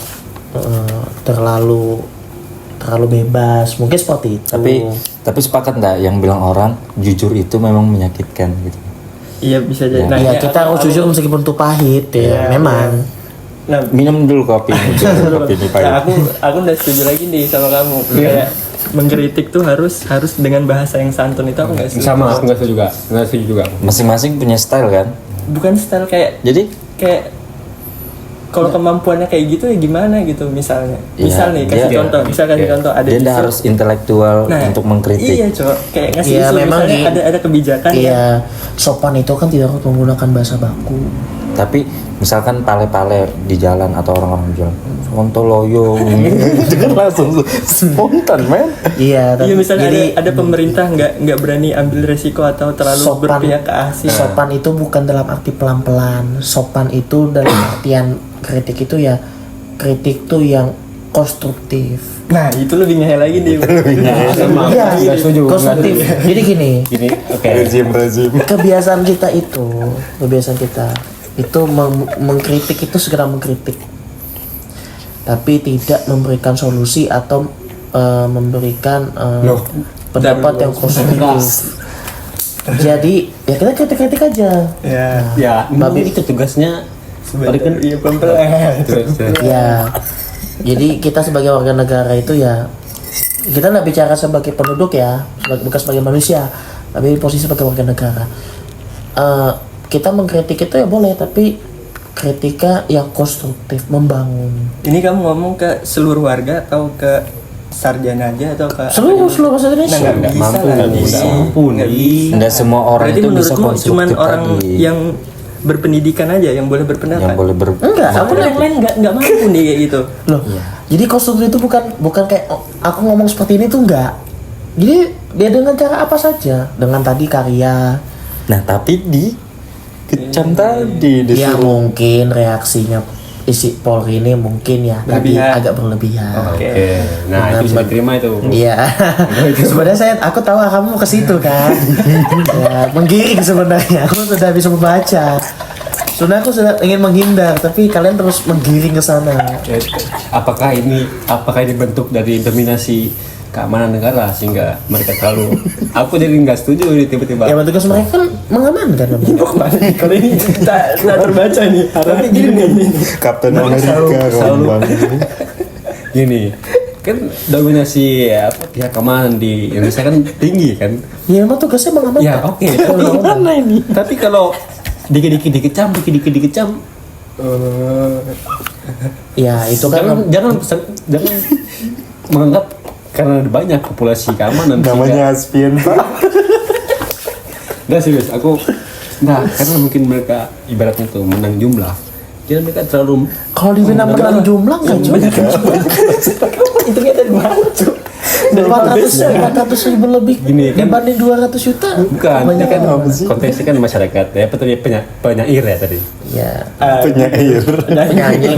terlalu bebas, mungkin seperti itu. Tapi sepakat nggak yang bilang orang jujur itu memang menyakitkan gitu. Iya, bisa jadi. Nah, ya ya, kita harus jujur meskipun itu pahit ya, memang. Nah, Minum dulu kopi ini. Kopi ini pahit. nah, aku udah setuju lagi nih sama kamu. Kayak mengkritik tuh harus dengan bahasa yang santun, itu aku nggak setuju. Sama, aku nggak setuju juga. Masing-masing punya style kan. Bukan style kayak kalau kemampuannya kayak gitu ya gimana gitu misalnya. Misal nih kasih contoh, ada dia isu. harus intelektual Nah, untuk mengkritik. Iya, Cok. Kayak ngasih Iya, isu memang misalnya ada kebijakan Iya, sopan itu kan tidak harus menggunakan bahasa baku. Tapi misalkan pale-pale di jalan atau orang-orang bilang Sontoloyo itu kan langsung spontan men. Iya, Iya, misalnya jadi ada pemerintah nggak berani ambil resiko atau terlalu sopan berpihak ke asing. sopan itu bukan dalam arti pelan-pelan. Sopan itu dalam artian kritik itu ya kritik tuh yang konstruktif. Nah, itu lebih ngehe lagi nih. Sama, Iya, nggak setuju. konstruktif. Jadi gini, Gini, oke. Rezim. kebiasaan kita itu mengkritik itu segera mengkritik, tapi tidak memberikan solusi atau memberikan pendapat yang konstruktif. Jadi ya kita kritik aja. Ya. Ya, Babi- itu tugasnya. Sebenarnya iya pelan-pelan. Ya, jadi kita sebagai warga negara itu ya kita nggak bicara sebagai penduduk ya, bukan sebagai manusia, tapi posisi sebagai warga negara. Kita mengkritik itu ya boleh, tapi kritika yang konstruktif, membangun. Ini kamu ngomong ke seluruh warga atau ke sarjana aja atau ke Seluruh bahasa Indonesia. Nah, nggak bisa lah. Nggak mampu Nggak nih. bisa. Enggak semua orang Berarti itu bisa menurutmu konstruktif cuman orang tadi. yang berpendidikan aja yang boleh berpendapat. yang boleh Enggak, aku Aku yang lain nggak mampu nih kayak gitu. loh. Jadi konstruktif itu bukan kayak oh, aku ngomong seperti ini tuh enggak. Jadi dia dengan cara apa saja, dengan tadi karya. Nah, tapi kecam tadi Ya disuruh mungkin reaksinya isi Polri ini mungkin ya tadi Berlebihan. agak berlebihan. Oke. Nah, itu bisa diterima itu. Iya. Sebenarnya aku tahu kamu mau ke situ kan. Ya, menggiring sebenarnya. Aku sudah bisa membaca. Sebenarnya aku sudah ingin menghindar, tapi kalian terus menggiring ke sana. Apakah ini bentuk dari dominasi keamanan negara sehingga mereka terlalu aku jadi nggak setuju ini tiba-tiba. Ya, tugas mereka kan mengamankan. Kalau ini tak terbaca nih. Tapi gini nih. Kapten selalu gini kan dominasi pihak keamanan di Indonesia kan tinggi kan. Ya, emang tugasnya mengamankan. Ya oke. Tapi kalau dikit-dikit dikecam Ya, itu kan jangan menganggap karena ada banyak populasi keamanan Aspin Pak. nggak serius aku karena mungkin mereka ibaratnya tuh menang jumlah jadi mereka terlalu kalau dibilang menang jumlah enggak juga. Itu kita banget tuh. 400 ribu lebih Gini, kan- dibanding 200 juta. bukan ini kan konteksnya kan masyarakat ya apa tadi penyair ya tadi Ya, Penyair. penyanyi.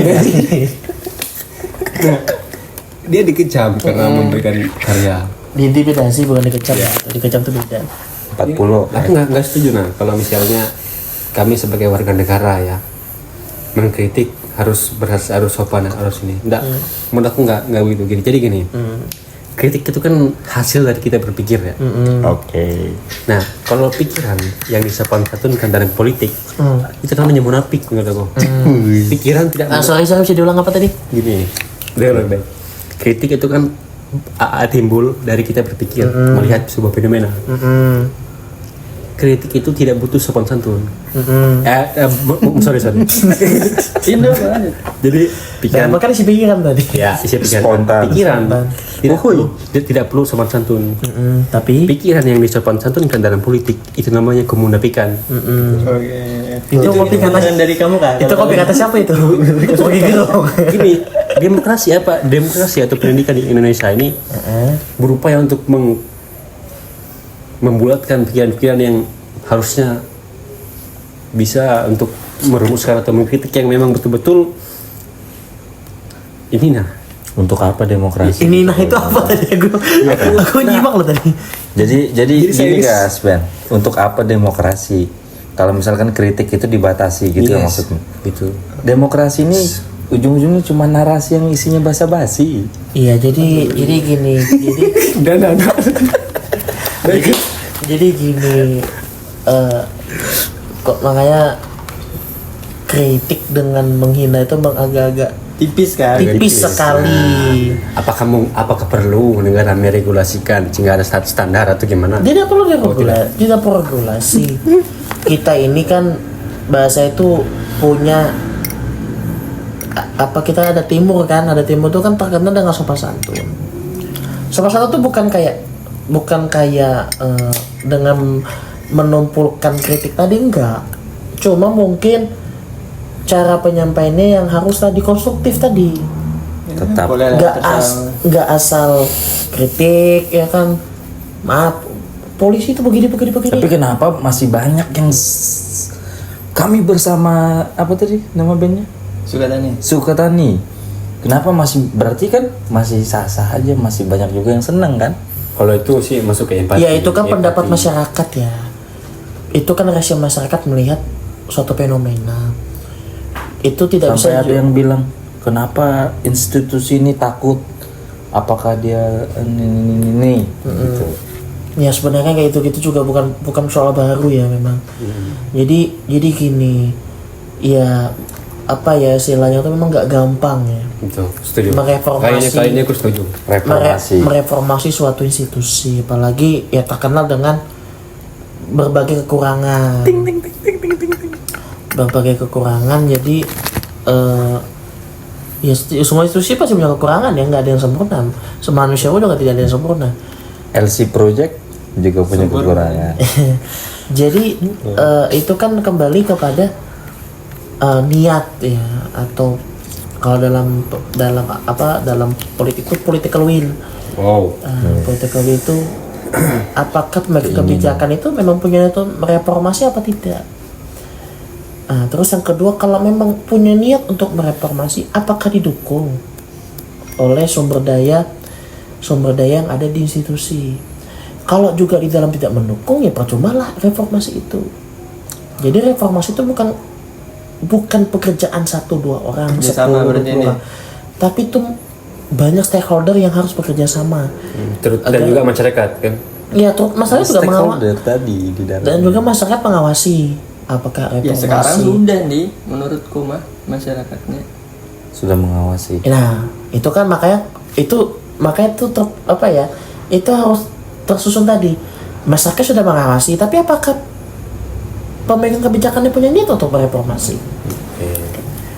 dia dikecam karena memberikan karya. Diintimidasi bukan dikecam. Dikecam itu beda. 40. Aku nggak setuju kalau misalnya kami sebagai warga negara ya mengkritik harus sopan harus ini. Enggak, menurut aku nggak begitu gini. Jadi gini, kritik itu kan hasil dari kita berpikir ya. Oke. Nah, kalau pikiran yang disopan-santunkan dalam politik itu namanya munafik menurut aku. Pikiran tidak Sorry, saya bisa diulang apa tadi? gini. Dengar baik. Kritik itu kan timbul dari kita berpikir, melihat sebuah fenomena. Kritik itu tidak butuh sopan santun. Sorry. Ini banget. Jadi pikiran, Makan isi pikiran tadi. ya isi pikiran. Spontan. Pikiran tidak perlu sopan santun. Tapi Pikiran yang disopan santunkan dalam politik itu namanya kemunafikan. Oke. Itu kopi kata dari kamu kan? itu kopi kata siapa itu? Kopi gitu. Gini, demokrasi atau pendidikan di Indonesia ini berupaya untuk membulatkan pikiran-pikiran yang harusnya bisa untuk merumuskan atau mengkritik yang memang betul-betul ini Untuk apa demokrasi? Ini nah itu apa tadi aku nyimak loh tadi. Jadi gini guys, Ben. Untuk apa demokrasi? Kalau misalkan kritik itu dibatasi gitu ya maksudnya. Gitu. Demokrasi ini ujung-ujungnya cuma narasi yang isinya basa-basi. Iya, jadi gini. Jadi gini. Kok makanya kritik dengan menghina itu memang agak-agak Tipis kan? tipis sekali. Apakah perlu negara meregulasikan sehingga ada standar atau gimana? Tidak perlu regulasi. Kita ini kan bahasa itu punya kita ada timur itu kan terkenal dengan sopan santun. Sopan santun itu bukan kayak dengan menumpulkan kritik tadi, enggak. Cuma mungkin cara penyampaiannya yang harus tadi konstruktif tadi. Tetap. Boleh lah, terserah. Nggak asal kritik ya kan, maaf polisi itu begini. Tapi kenapa masih banyak yang kami bersama apa tadi nama bandnya? Sukatani. Sukatani. Kenapa masih, berarti kan masih sah-sah aja, masih banyak juga yang seneng kan? Kalau itu sih masuk ke empati. ya itu kan Empati. pendapat masyarakat ya, itu kan reaksi masyarakat melihat suatu fenomena itu tidak Sampai bisa ada yang bilang kenapa institusi ini takut, apakah dia ini gitu. ya sebenarnya kayak gitu juga bukan soal baru ya memang. Jadi gini ya, apa ya istilahnya itu memang nggak gampang ya Itu setuju. Mereformasi. Kayaknya aku setuju. mereformasi suatu institusi, apalagi ya terkenal dengan berbagai kekurangan. Berbagai kekurangan, jadi ya semua institusi pasti punya kekurangan ya, nggak ada yang sempurna. Semanusia udah tidak ada yang sempurna. LC Project juga punya kekurangan. Jadi itu kan kembali kepada niat ya, atau kalau dalam politik itu political will. Wow. Political will itu apakah kebijakan itu memang punya niat mereformasi apa tidak? Terus yang kedua, kalau memang punya niat untuk mereformasi, apakah didukung oleh sumber daya yang ada di institusi? Kalau juga di dalam tidak mendukung, ya percumalah reformasi itu. Jadi reformasi itu bukan pekerjaan 1-2 orang, Kerjasama 10 berarti ini. orang, tapi itu banyak stakeholder yang harus bekerja sama. Dan juga masyarakat kan. Ya, terus masalahnya juga Stakeholder tadi di dalam. dan juga masyarakat mengawasi apakah Ya reformasi. sekarang sudah nih menurutku mah masyarakatnya. Sudah mengawasi. Nah, itu kan makanya itu itu harus tersusun tadi. Masyarakat sudah mengawasi, tapi apakah pemegang kebijakannya punya niat untuk mereformasi?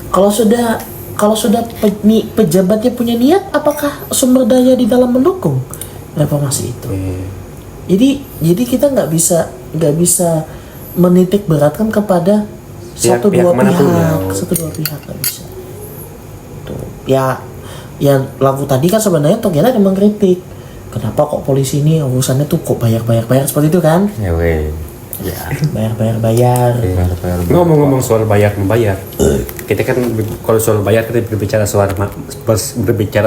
Kalau sudah pejabatnya punya niat, apakah sumber daya di dalam mendukung reformasi itu? Jadi kita nggak bisa menitik beratkan kepada Pihak satu-dua manapun ya. pihak nggak bisa. Tuh. Ya lagu tadi kan sebenarnya Togiana yang mengkritik, kenapa kok polisi ini urusannya tuh kok bayar seperti itu kan? Ya weh. Ya. Bayar. Ngomong-ngomong soal bayar membayar, kita kan kalau soal bayar kita berbicara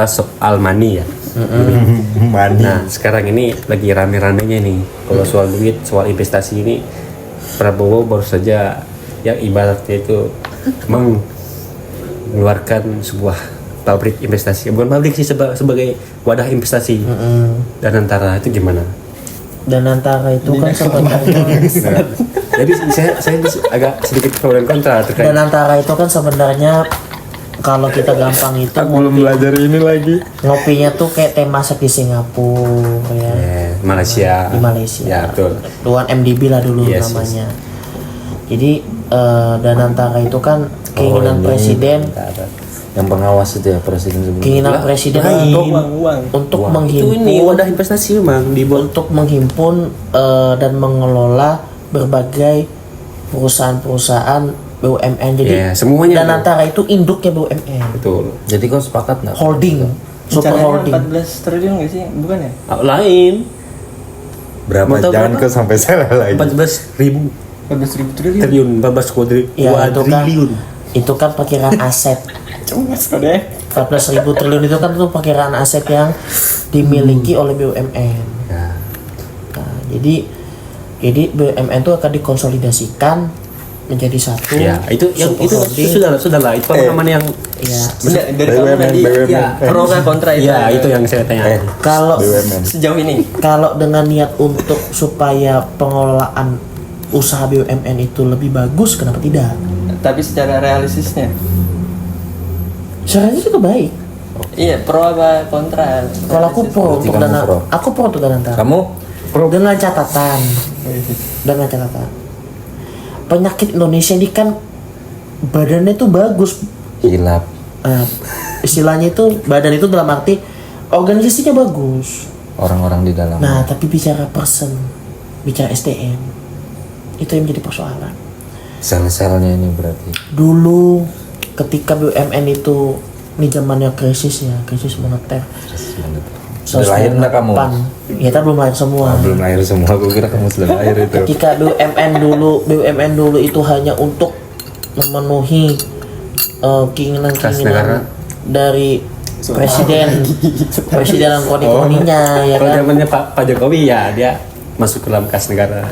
soal money ya. Nah sekarang ini lagi rame-ramenya nih kalau soal duit, soal investasi ini. Prabowo baru saja yang ibaratnya itu mengeluarkan sebuah pabrik investasi, bukan pabrik sih, sebagai wadah investasi. Dan antara itu gimana? Dan antara itu kan sebenarnya Jadi saya agak sedikit pro dan kontra terkait. dan antara itu kan sebenarnya kalau kita gampang itu belajar ini lagi. ngopinya tuh kayak Temasek di Singapura ya. Malaysia. Di Malaysia. Ya betul. Luan MDB lah dulu Yes, namanya. Jadi dan antara itu kan keinginan presiden, Yang pengawas itu ya presiden sebelumnya. keinginan presiden untuk Itu menghimpun ini wadah investasi memang dibuat. untuk menghimpun dan mengelola berbagai perusahaan-perusahaan BUMN. Jadi Ya, semuanya dan tuh. antara itu induknya BUMN, Betul. Jadi kau sepakat nggak? holding, super Rencananya holding. 14 triliun nggak sih? Bukan ya? Lain. Berapa? Mau tahu Jangan berapa? kau sampai salah lagi. 14.000 14.000 triliun. triliun, 14 Ya kuadriliun. itu kan perkiraan aset. Cuma deh. 14.000 triliun itu kan tuh perkiraan aset yang dimiliki oleh BUMN. Ya. Nah, jadi BUMN itu akan dikonsolidasikan menjadi satu. Ya, itu sudah lah. Itu pemahaman yang Ya, Dari kamu tadi BUMN. ya pro nggak kontra itu. ya itu yang saya tanya. kalau Sejauh ini. kalau dengan niat untuk supaya pengelolaan usaha BUMN itu lebih bagus, kenapa tidak? Tapi secara realistisnya. Sebenarnya juga baik. Iya, pro apa kontra? Kalau aku pro Berarti untuk kamu dana, pro. aku pro untuk dana antara. Kamu Dengan catatan, penyakit Indonesia ini kan badannya tuh bagus. hilap. Istilahnya itu badan itu dalam arti organisasinya bagus. Orang-orang di dalam. Nah, tapi bicara person, bicara SDM, itu yang menjadi persoalan. sel-selnya ini berarti. Dulu ketika BUMN itu ini zamannya krisis moneter. Sudah lahir enggak kamu? Kita belum lahir semua. Belum lahir semua, aku kira kamu sudah lahir itu. Ketika BUMN dulu itu hanya untuk memenuhi keinginan dari presiden dan koni-koninya ya Kalau kan. zamannya Pak Jokowi ya dia masuk ke dalam kas negara.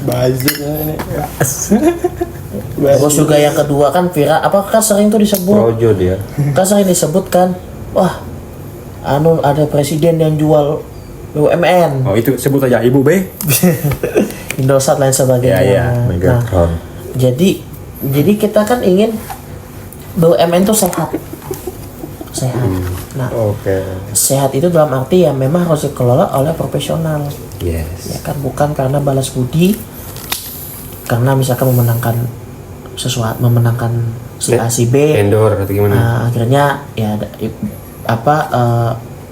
Bazir ini. Terus juga yang kedua kan kan sering tuh disebut Projo dia. kan sering disebutkan wah ada presiden yang jual BUMN Oh itu sebut aja Ibu B. Indosat lain sebagainya. Ya, Nah, Megatron. jadi kita kan ingin BUMN itu sehat. Nah, Oke. sehat itu dalam arti ya memang harus dikelola oleh profesional. Yes. Ya kan bukan karena balas budi, karena misalkan memenangkan si A si B. Vendor atau gimana? Nah, akhirnya ya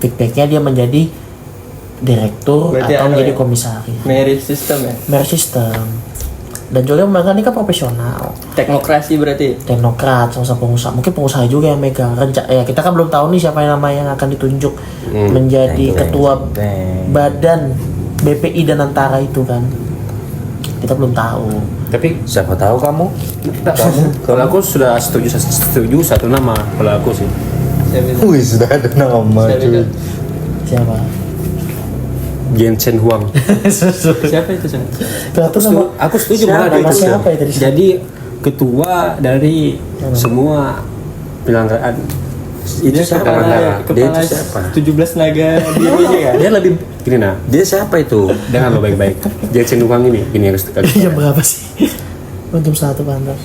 feedbacknya dia menjadi direktur Berarti atau menjadi ya? komisaris. Merit system ya. Merit system. Dan juga memang ini kan profesional, Teknokrasi berarti. teknokrat, sama pengusaha, mungkin pengusaha juga yang megang ya kita kan belum tahu nih siapa yang namanya yang akan ditunjuk menjadi ketua badan BPI dan Antara itu kan, kita belum tahu. Tapi Siapa tahu kamu? kalau aku sudah setuju satu nama kalau aku sih. Siapa itu? Wih, sudah ada nama Siapa itu? cuy. Siapa? Jensen Huang. Siapa itu Sen? Itu nama Aku setuju siapa? banget Nama itu. siapa itu? Jadi ketua dari semua penyelenggaraan itu siapa? Kepala Dia itu siapa? 17 naga dirinya kan? Dia lebih gini nah. Dia siapa itu? Dengar lo baik-baik. Jensen Huang ini harus tekan. Jam berapa sih? Jam 1 pantas.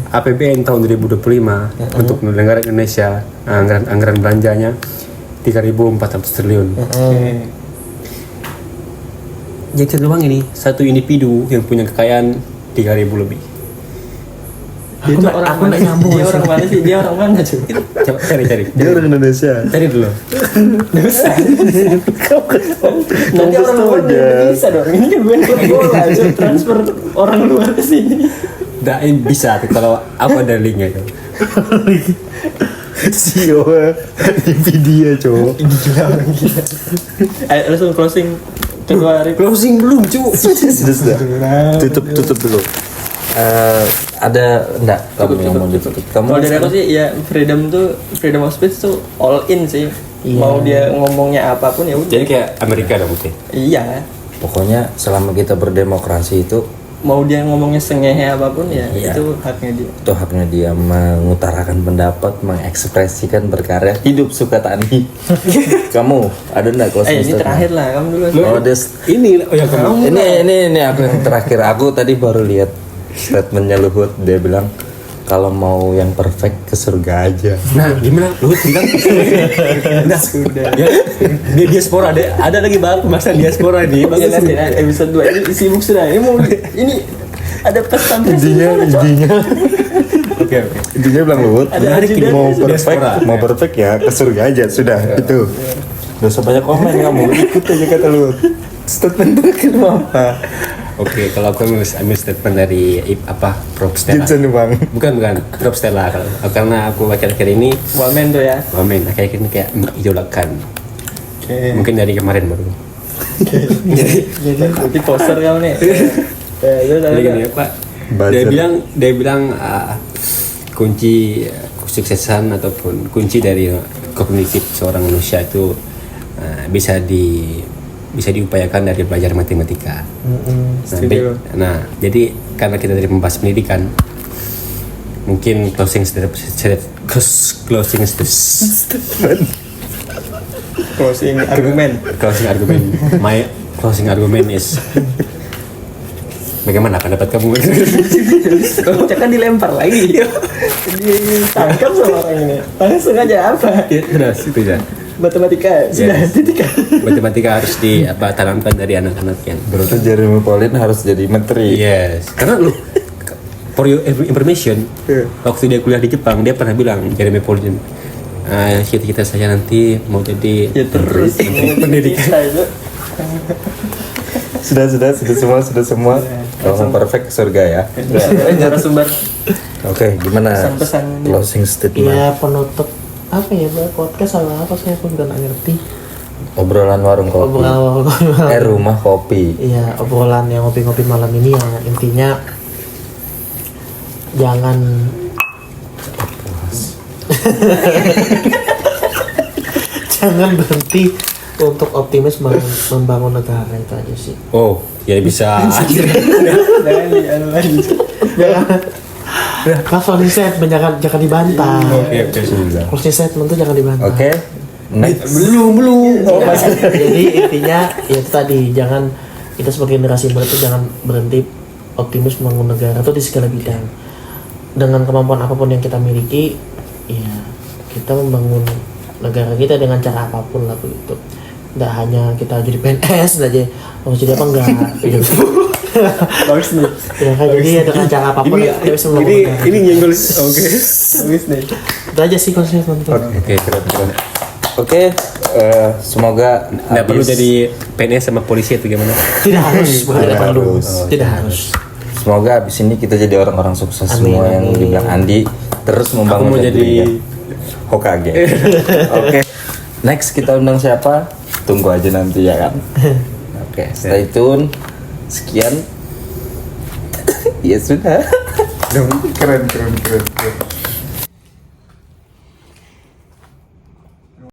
APBN tahun 2025 untuk negara Indonesia anggaran belanjanya 3.400 triliun. Jensen Huang ini satu individu yang punya kekayaan 3.000 lebih. Dia itu orang mana? Dia orang mana sih? Dia orang mana cuy? Coba cari. Dia orang Indonesia. Cari dulu. Nanti orang luar bisa dong. Ini kan gue bola cuy, transfer orang luar ke sini. Nah, ini bisa tuh kalau apa ada linknya tuh. CEO Nvidia cowok. Ayo langsung closing kedua hari. Closing belum, cu. Sudah. Tutup dulu. Ada enggak kamu yang mau ditutup? Kalau dari aku sih ya freedom of speech tuh all in sih. Iya. Mau dia ngomongnya apapun ya udah. Jadi kayak Amerika dong, oke. Iya. Pokoknya selama kita berdemokrasi itu Mau dia ngomongnya sengehe apapun ya Iya. itu haknya dia. itu haknya dia mengutarakan pendapat, mengekspresikan berkarya, hidup suka tani. Kamu ada enggak closing Ini statement? terakhir lah kamu dulu. Oh, Ini oh ya kamu. ini aku yang terakhir. Aku tadi baru lihat statementnya Luhut. Dia bilang kalau mau yang perfect ke surga aja. Nah, gimana? Luhut bilang. Nah, sudah. Ya, dia diaspora ada lagi bang pembahasan diaspora nih. Ya nanti episode 2 ini sibuk sudah. Ini ada pesan Intinya Oke. intinya bilang Luhut Ada ajudan mau sudah. perfect, mau perfect ya ke surga aja sudah itu. Gak usah banyak komen kamu, ikut aja kata Luhut. Statement terakhir apa? Oke, kalau aku ambil statement dari Prof Stella. Jensen bang. Bukan Prof Stella karena aku akhir-akhir ini wamen tuh ya. wamen akhir-akhir ini kayak mengidolakan. Mungkin dari kemarin baru. Jadi poster kamu nih. Ya, itu Jadi tadi gini ya Pak. Buzzer. Dia bilang kunci kesuksesan ataupun kunci dari kognitif seorang manusia itu bisa diupayakan dari belajar matematika. Jadi karena kita dari membahas pendidikan, mungkin closing argumen. My closing argument is bagaimana pendapat kamu? Jangan dilempar lagi. Ditangkap sama orang ini. Langsung aja apa? Ya, terus itu ya. Matematika sudah Yes. titik. Matematika harus tanamkan dari anak-anak yang Berarti Jeremy Pauline harus jadi menteri. yes. Karena lu for your information, waktu dia kuliah di Jepang dia pernah bilang Jeremy Pauline, cita-cita saya nanti mau jadi Ya terus pendidikan. Bisa itu. sudah semua. Kalau perfect surga ya. Narasumber Oke, gimana? pesan-pesan. Closing statement. Ya penutup apa ya podcast sama apa saya pun gak ngerti. Obrolan warung kopi. Rumah kopi. Iya, obrolan yang ngopi-ngopi malam ini ya intinya jangan jangan berhenti untuk optimis membangun negara itu aja sih. Oh, ya bisa. Jangan di anu lagi. Closing statement jangan dibantah. Oke. Closing statement tuh jangan dibantah. Oke. Next. Belum. Ya, jadi intinya ya itu tadi jangan kita sebagai generasi muda itu jangan berhenti optimis membangun negara itu di segala bidang dengan kemampuan apapun yang kita miliki ya kita membangun negara kita dengan cara apapun lah begitu nggak hanya kita jadi PNS aja mau jadi apa enggak Bagus nih. ya kan jadi ya dengan cara apapun kita bisa membangun negara Ini nyenggol. Oke. Bagus nih. itu aja sih konsep teman-teman. Oke, keren. Oke, semoga Nggak perlu jadi PNS sama polisi atau gimana? Tidak harus, bukan tidak perlu. harus. Tidak harus. Semoga abis ini kita jadi orang-orang sukses Amin, semua yang amin. dibilang Andi terus Aku membangun mau negeri jadi ya. Hokage. Oke. Next kita undang siapa? Tunggu aja nanti ya kan. Oke, stay tune. Sekian. Ya sudah. keren.